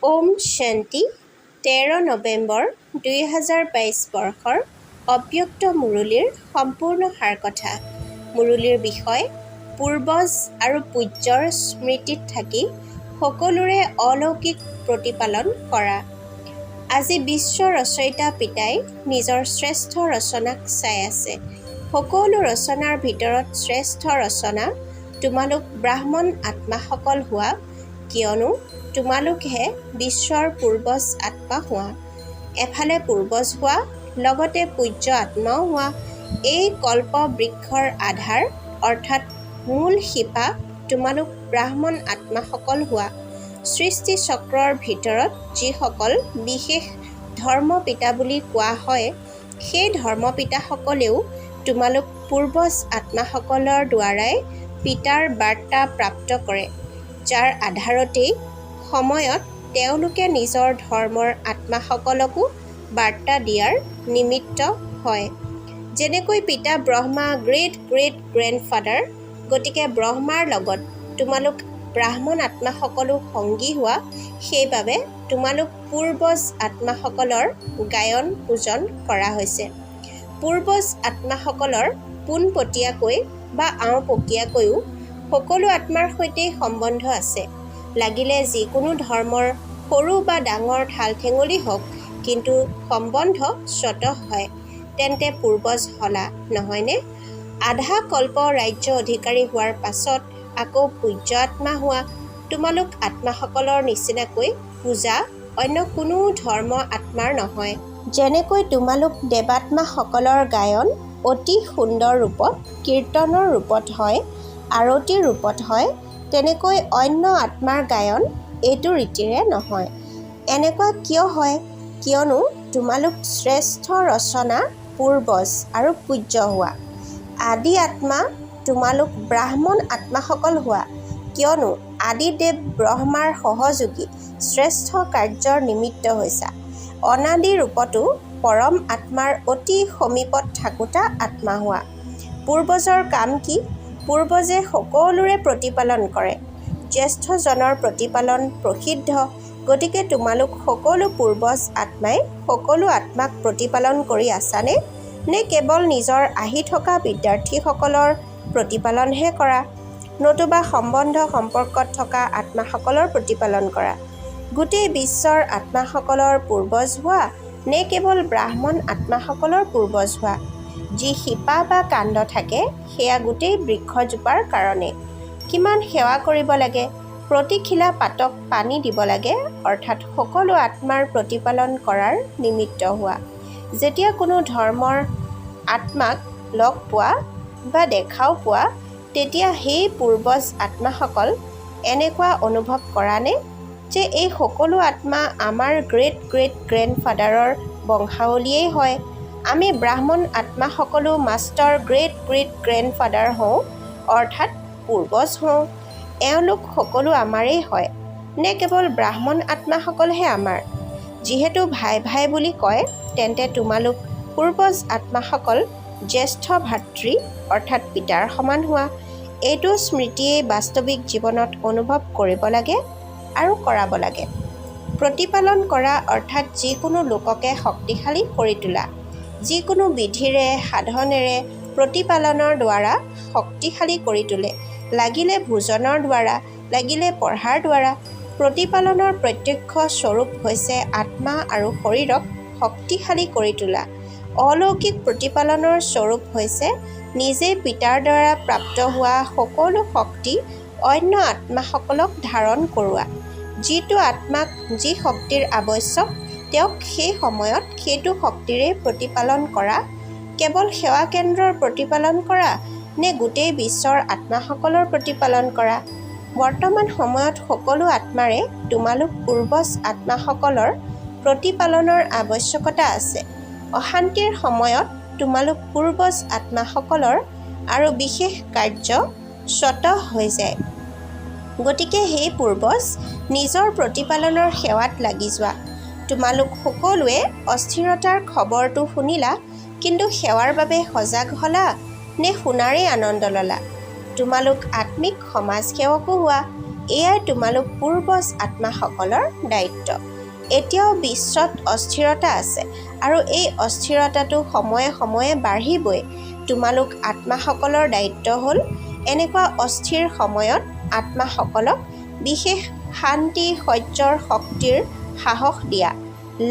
ওম শান্তি 13 নৱেম্বৰ 2022 বৰ্ষৰ অব্যক্ত মুৰুলিৰ সম্পূৰ্ণ সাৰকথা। মুৰুলিৰ বিষয় পূৰ্বজ আৰু পূজ্যৰ স্মৃতিত থাকি সকলোৰে অলৌকিক প্ৰতিপালন কৰা। আজি বিশ্ব ৰচয়িতা পিতাই নিজৰ শ্ৰেষ্ঠ ৰচনাক চাই আছে। সকলো ৰচনাৰ ভিতৰত শ্ৰেষ্ঠ ৰচনা তোমালোক ব্ৰাহ্মণ আত্মাসকল হোৱা, কিয়নো তোমালোকহে বিশ্বৰ পূৰ্বজ আত্মা হোৱা। এফালে পূৰ্বজ হোৱা, লগতে পূজ্য আত্মাও হোৱা। এই কল্প বৃক্ষৰ আধাৰ অৰ্থাৎ মূল শিপা তোমালোক ব্ৰাহ্মণ আত্মাসকল হোৱা। সৃষ্টি চক্ৰৰ ভিতৰত যিসকল বিশেষ ধৰ্মপিতা বুলি কোৱা হয়, সেই ধৰ্মপিতাসকলেও তোমালোক পূৰ্বজ আত্মাসকলৰ দ্বাৰাই পিতাৰ বাৰ্তা প্ৰাপ্ত কৰে, যাৰ আধাৰতেই সময়ত তেওঁলোকে নিজৰ ধৰ্মৰ আত্মাসকলকো বাৰ্তা দিয়াৰ নিমিত্ত হয়। যেনেকৈ পিতা ব্ৰহ্মা গ্ৰেট গ্ৰেট গ্ৰেণ্ডফাদাৰ, গতিকে ব্ৰহ্মাৰ লগত তোমালোক ব্ৰাহ্মণ আত্মাসকলো সংগী হোৱা। সেইবাবে তোমালোক পূৰ্বজ আত্মাসকলৰ গায়ন পূজন কৰা হৈছে। পূৰ্বজ আত্মাসকলৰ পোনপটীয়াকৈ বা আওপকীয়াকৈও সকলো আত্মাৰ সৈতেই সম্বন্ধ আছে। লাগিলে যিকোনো ধৰ্মৰ সৰু বা ডাঙৰ ঠালঠেঙুলি হওক, কিন্তু সম্বন্ধ স্বতঃ হয়। তেন্তে পূৰ্বজ হলা, নহয়নে? আধা কল্প ৰাজ্য অধিকাৰী হোৱাৰ পাছত আকৌ পূজ্য আত্মা হোৱা। তোমালোক আত্মাসকলৰ নিচিনাকৈ পূজা অন্য কোনো ধৰ্ম আত্মাৰ নহয়। যেনেকৈ তোমালোক দেৱাত্মাসকলৰ গায়ন অতি সুন্দৰ ৰূপত কীৰ্তনৰ ৰূপত হয়, আৰতিৰ ৰূপত হয়, তেনেকৈ অন্য আত্মাৰ গায়ন এইটো ৰীতিৰে নহয়। এনেকুৱা কিয় হয়? কিয়নো তোমালোক শ্ৰেষ্ঠ ৰচনা পূৰ্বজ আৰু পূজ্য হোৱা। আদি আত্মা তোমালোক ব্ৰাহ্মণ আত্মাসকল হোৱা, কিয়নো আদিদেৱ ব্ৰহ্মাৰ সহযোগী শ্ৰেষ্ঠ কাৰ্যৰ নিমিত্ত হৈছা। অনাদি ৰূপতো পৰম আত্মাৰ অতি সমীপত থাকোঁতা আত্মা হোৱা। পূৰ্বজৰ কাম কি? পূৰ্বজে সকলোৰে প্ৰতিপালন কৰে। জ্যেষ্ঠজনৰ প্ৰতিপালন প্ৰসিদ্ধ। গতিকে তোমালোক সকলো পূৰ্বজ আত্মাই সকলো আত্মাক প্ৰতিপালন কৰি আছানে? নে কেৱল নিজৰ আহি থকা বিদ্যাৰ্থীসকলৰ প্ৰতিপালনহে কৰা? নতুবা সম্বন্ধ সম্পৰ্কত থকা আত্মাসকলৰ প্ৰতিপালন কৰা? গোটেই বিশ্বৰ আত্মাসকলৰ পূৰ্বজ হোৱা, নে কেৱল ব্ৰাহ্মণ আত্মাসকলৰ পূৰ্বজ হোৱা? যি শিপা বা কাণ্ড থাকে, সেয়া গোটেই বৃক্ষজোপাৰ কাৰণে। কিমান সেৱা কৰিব লাগে? প্ৰতি খিলা পাতক পানী দিব লাগে, অৰ্থাৎ সকলো আত্মাৰ প্ৰতিপালন কৰাৰ নিমিত্ত হোৱা। যেতিয়া কোনো ধৰ্মৰ আত্মাক লগ পোৱা বা দেখাও পোৱা, তেতিয়া সেই পূৰ্বজ আত্মাসকল এনেকুৱা অনুভৱ কৰানে যে এই সকলো আত্মা আমাৰ গ্ৰেট গ্ৰেট গ্ৰেণ্ডফাদাৰৰ বংশাৱলীয়েই হয়। আমি ব্ৰাহ্মণ আত্মাসকলো মাষ্টাৰ গ্ৰেট গ্ৰেট গ্ৰেণ্ডফাদাৰ হওঁ, অৰ্থাৎ পূৰ্বজ হওঁ। এওঁলোক সকলো আমাৰেই হয়, নে কেৱল ব্ৰাহ্মণ আত্মাসকলহে আমাৰ? যিহেতু ভাই ভাই বুলি কয়, তেন্তে তোমালোক পূৰ্বজ আত্মাসকল জ্যেষ্ঠ ভাতৃ অৰ্থাৎ পিতাৰ সমান হোৱা। এইটো স্মৃতিয়েই বাস্তৱিক জীৱনত অনুভৱ কৰিব লাগে আৰু কৰাব লাগে। প্ৰতিপালন কৰা অৰ্থাৎ যিকোনো লোককে শক্তিশালী কৰি তোলা। যিকোনো বিধিৰে সাধনেৰে প্ৰতিপালনৰ দ্বাৰা শক্তিশালী কৰি তোলে। লাগিলে ভোজনৰ দ্বাৰা, লাগিলে পঢ়াৰ দ্বাৰা। প্ৰতিপালনৰ প্ৰত্যক্ষ স্বৰূপ হৈছে আত্মা আৰু শৰীৰক শক্তিশালী কৰি তোলা। অলৌকিক প্ৰতিপালনৰ স্বৰূপ হৈছে নিজে পিতাৰ দ্বাৰা প্ৰাপ্ত হোৱা সকলো শক্তি অন্য আত্মাসকলক ধাৰণ কৰোৱা। যিটো আত্মাক যি শক্তিৰ আৱশ্যক, তেওঁক সেই সময়ত সেইটো শক্তিৰে প্ৰতিপালন কৰা। কেৱল সেৱা কেন্দ্ৰৰ প্ৰতিপালন কৰা, নে গোটেই বিশ্বৰ আত্মাসকলৰ প্ৰতিপালন কৰা? বৰ্তমান সময়ত সকলো আত্মাৰে তোমালোক পূৰ্বজ আত্মাসকলৰ প্ৰতিপালনৰ আৱশ্যকতা আছে। অশান্তিৰ সময়ত তোমালোক পূৰ্বজ আত্মাসকলৰ আৰু বিশেষ কাৰ্য স্বতঃ হৈ যায়। গতিকে সেই পূৰ্বজ নিজৰ প্ৰতিপালনৰ সেৱাত লাগি যোৱা। তোমালোক সকলোৱে অস্থিৰতাৰ খবৰটো শুনিলা, কিন্তু সেৱাৰ বাবে সজাগ হলা নে শুনাৰেই আনন্দ ললা? তোমালোক আত্মিক সমাজ সেৱকো হোৱা। এয়াই তোমালোক পূৰ্বজ আত্মাসকলৰ দায়িত্ব। এতিয়াও বিশ্বত অস্থিৰতা আছে আৰু এই অস্থিৰতাটো সময়ে সময়ে বাঢ়িবই। তোমালোক আত্মাসকলৰ দায়িত্ব হ'ল এনেকুৱা অস্থিৰ সময়ত আত্মাসকলক বিশেষ শান্তি, সত্যৰ, শক্তিৰ সাহস দিয়া।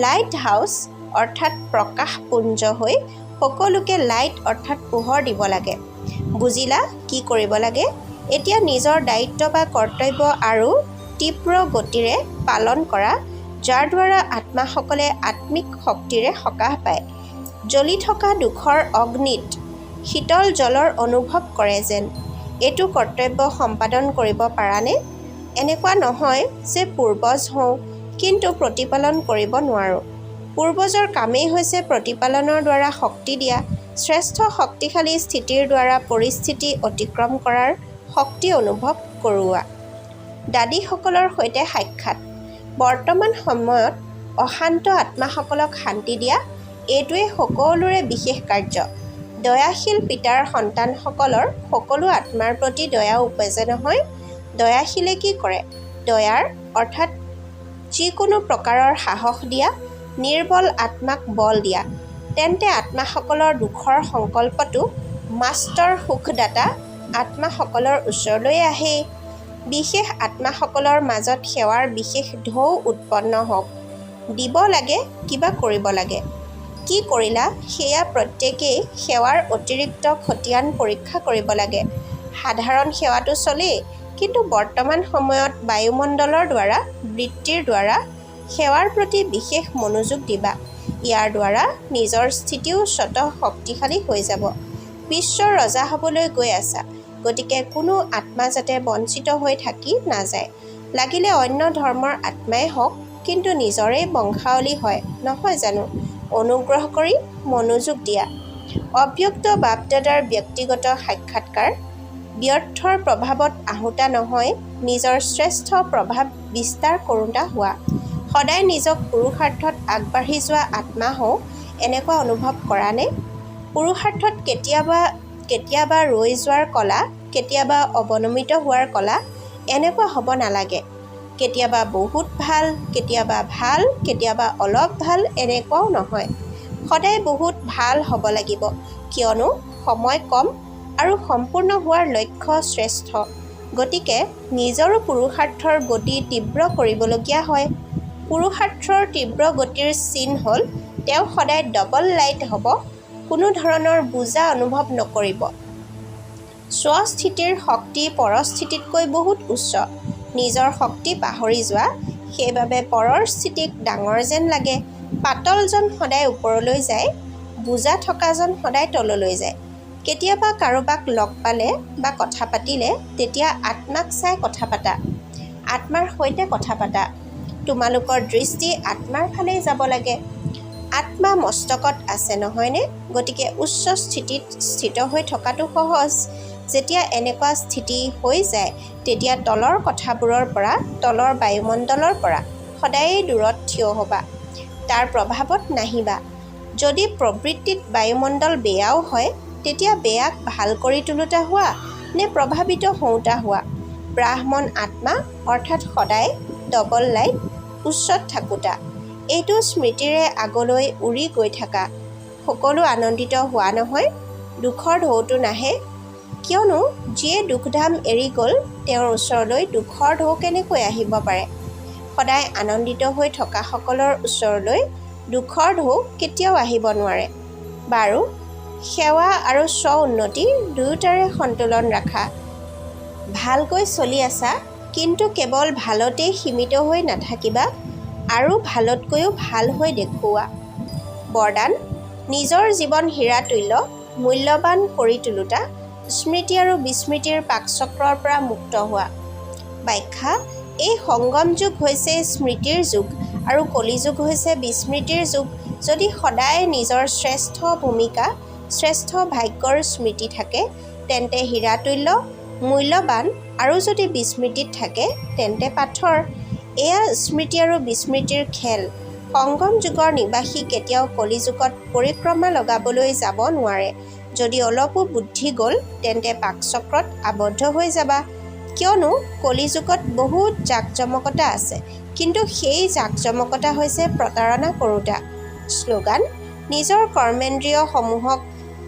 লাইট হাউচ অৰ্থাৎ প্ৰকাশপুঞ্জ হৈ সকলোকে লাইট অৰ্থাৎ পোহৰ দিব লাগে। বুজিলা কি কৰিব লাগে? এতিয়া নিজৰ দায়িত্ব বা কৰ্তব্য আৰু তীব্ৰ গতিৰে পালন কৰা, যাৰ দ্বাৰা আত্মাসকলে আত্মিক শক্তিৰে সকাহ পায়। জ্বলি থকা দুখৰ অগ্নিত শীতল জলৰ অনুভৱ কৰে যেন। এইটো কৰ্তব্য সম্পাদন কৰিব পাৰানে? এনেকুৱা নহয় যে পূৰ্বজ হওঁ কিন্তু প্ৰতিপালন কৰিব নোৱাৰোঁ। পূৰ্বজৰ কামেই হৈছে প্ৰতিপালনৰ দ্বাৰা শক্তি দিয়া, শ্ৰেষ্ঠ শক্তিশালী স্থিতিৰ দ্বাৰা পৰিস্থিতি অতিক্ৰম কৰাৰ শক্তি অনুভৱ কৰোৱা। দাদীসকলৰ সৈতে সাক্ষাৎ। বৰ্তমান সময়ত অশান্ত আত্মাসকলক শান্তি দিয়া, এইটোৱে সকলোৰে বিশেষ কাৰ্য। দয়াশীল পিতাৰ সন্তানসকলৰ সকলো আত্মাৰ প্ৰতি দয়া উপজে নহয়। দয়াশীলে কি কৰে? দয়াৰ অৰ্থাৎ যিকোনো প্ৰকাৰৰ সাহস দিয়া, নিৰ্বল আত্মাক বল দিয়া। তেন্তে আত্মাসকলৰ দুখৰ সংকল্পটো মাষ্টৰ সুখদাতা আত্মাসকলৰ ওচৰলৈ আহে। বিশেষ আত্মাসকলৰ মাজত সেৱাৰ বিশেষ ঢৌ উৎপন্ন হওক। দিব লাগে, কিবা কৰিব লাগে। কি কৰিলা সেয়া প্ৰত্যেকেই সেৱাৰ অতিৰিক্ত খতিয়ান পৰীক্ষা কৰিব লাগে। সাধাৰণ সেৱাটো চলেই, কিন্তু বৰ্তমান সময়ত বায়ুমণ্ডলৰ দ্বাৰা বৃত্তিৰ দ্বাৰা সেৱাৰ প্ৰতি বিশেষ মনোযোগ দিবা। ইয়াৰ দ্বাৰা নিজৰ স্থিতিও স্বতঃ শক্তিশালী হৈ যাব। বিশ্বৰ ৰজা হ'বলৈ গৈ আছা, গতিকে কোনো আত্মা যাতে বঞ্চিত হৈ থাকি নাযায়। লাগিলে অন্য ধৰ্মৰ আত্মাই হওক, কিন্তু নিজৰে বংশাৱলী হয় নহয় জানো? অনুগ্ৰহ কৰি মনোযোগ দিয়া। অব্যক্ত বাপদাদাৰ ব্যক্তিগত সাক্ষাৎকাৰ। ব্যৰ্থৰ প্ৰভাৱত আহুতা নহয়, নিজৰ শ্ৰেষ্ঠ প্ৰভাৱ বিস্তাৰ কৰোঁতা হোৱা। সদায় নিজক পুৰুষাৰ্থত আগবাঢ়ি যোৱা আত্মা হওঁ, এনেকুৱা অনুভৱ কৰানে? পুৰুষাৰ্থত কেতিয়াবা ৰৈ যোৱাৰ কলা, কেতিয়াবা অৱনমিত হোৱাৰ কলা, এনেকুৱা হ'ব নালাগে। কেতিয়াবা বহুত ভাল, কেতিয়াবা অলপ ভাল, এনেকুৱাও নহয়। সদায় বহুত ভাল হ'ব লাগিব, কিয়নো সময় কম আৰু সম্পূৰ্ণ হোৱাৰ লক্ষ্য শ্ৰেষ্ঠ। গতিকে নিজৰো পুৰুষাৰ্থৰ গতি তীব্ৰ কৰিবলগীয়া হয়। পুৰুষাৰ্থৰ তীব্ৰ গতিৰ চিন হ'ল তেওঁ সদায় ডবল লাইট হ'ব, কোনো ধৰণৰ বোজা অনুভৱ নকৰিব। স্বস্থিতিৰ শক্তি পৰস্থিতিতকৈ বহুত উচ্চ। নিজৰ শক্তি পাহৰি যোৱা, সেইবাবে পৰৰ স্থিতিক ডাঙৰ যেন লাগে। পাতলজন সদায় ওপৰলৈ যায়, বোজা থকাজন সদায় তললৈ যায়। কেতিয়াবা কাৰোবাক লগ পালে বা কথা পাতিলে, তেতিয়া আত্মাক চাই কথা পাতা, আত্মাৰ সৈতে কথা পাতা। তোমালোকৰ দৃষ্টি আত্মাৰ ফালেই যাব লাগে। আত্মা মস্তকত আছে নহয়নে? গতিকে উচ্চ স্থিতিত স্থিত হৈ থকাটো সহজ। যেতিয়া এনেকুৱা স্থিতি হৈ যায়, তেতিয়া তলৰ কথাবোৰৰ পৰা, তলৰ বায়ুমণ্ডলৰ পৰা সদায়েই দূৰত থিয় হ'বা। তাৰ প্ৰভাৱত নাহিবা। যদি প্ৰবৃত্তিত বায়ুমণ্ডল বেয়াও হয়, তেতিয়া বেয়াক ভাল কৰি তোলোতা হোৱা নে প্ৰভাৱিত হওঁতা হোৱা। ব্ৰাহ্মণ আত্মা অৰ্থাৎ সদায় ডবল লাইট, উচ্চত থাকোঁতা। এইটো স্মৃতিৰে আগলৈ উৰি গৈ থাকা। সকলো আনন্দিত হোৱা নহয়, দুখৰ ঢৌটো নাহে। কিয়নো যিয়ে দুখধাম এৰি গ'ল, তেওঁৰ ওচৰলৈ দুখৰ ঢৌ কেনেকৈ আহিব পাৰে? সদায় আনন্দিত হৈ থকাসকলৰ ওচৰলৈ দুখৰ ঢৌ কেতিয়াও আহিব নোৱাৰে। বাৰু, সেৱা আৰু স্ব-উন্নতি দুয়োটাৰে সন্তুলন ৰাখা। ভালকৈ চলি আছা, কিন্তু কেৱল ভালতেই সীমিত হৈ নাথাকিবা, আৰু ভালতকৈও ভাল হৈ দেখুওৱা। বৰদান: নিজৰ জীৱন হীৰাতুল্য, মূল্যৱান কৰি তোলোতা, স্মৃতি আৰু বিস্মৃতিৰ পাকচক্ৰৰ পৰা মুক্ত হোৱা। ব্যাখ্যা: এই সংগম যুগ হৈছে স্মৃতিৰ যুগ আৰু কলিযুগ হৈছে বিস্মৃতিৰ যুগ। যদি সদায় নিজৰ শ্ৰেষ্ঠ ভূমিকা, শ্ৰেষ্ঠ ভাগ্যৰ স্মৃতি থাকে, তেন্তে হীৰাতুল্য, মূল্যৱান, আৰু যদি বিস্মৃতিত থাকে, তেন্তে পাথৰ। এয়া স্মৃতি আৰু বিস্মৃতিৰ খেল। সংগম যুগৰ নিবাসী কেতিয়াও কলিযুগত পৰিক্ৰমা লগাবলৈ যাব নোৱাৰে। যদি অলপো বুদ্ধি গ'ল, তেন্তে পাকচক্ৰত আবদ্ধ হৈ যাবা। কিয়নো কলিযুগত বহুত জাকজমকতা আছে, কিন্তু সেই জাকজমকতা হৈছে প্ৰতাৰণা কৰোঁতা। শ্লোগান: নিজৰ কৰ্মেন্দ্ৰিয়সমূহক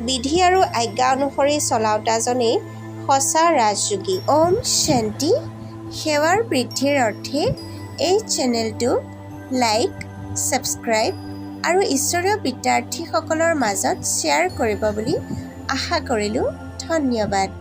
বিধি আৰু আজ্ঞা অনুসৰি চলাওঁতাজনেই সঁচা ৰাজযোগী। ওম শান্তি। সেৱাৰ বৃদ্ধিৰ অৰ্থে এই চেনেলটো লাইক, ছাবস্ক্ৰাইব আৰু ঈশ্বৰীয় বিদ্যাৰ্থীসকলৰ মাজত শ্বেয়াৰ কৰিব বুলি আশা কৰিলোঁ। ধন্যবাদ।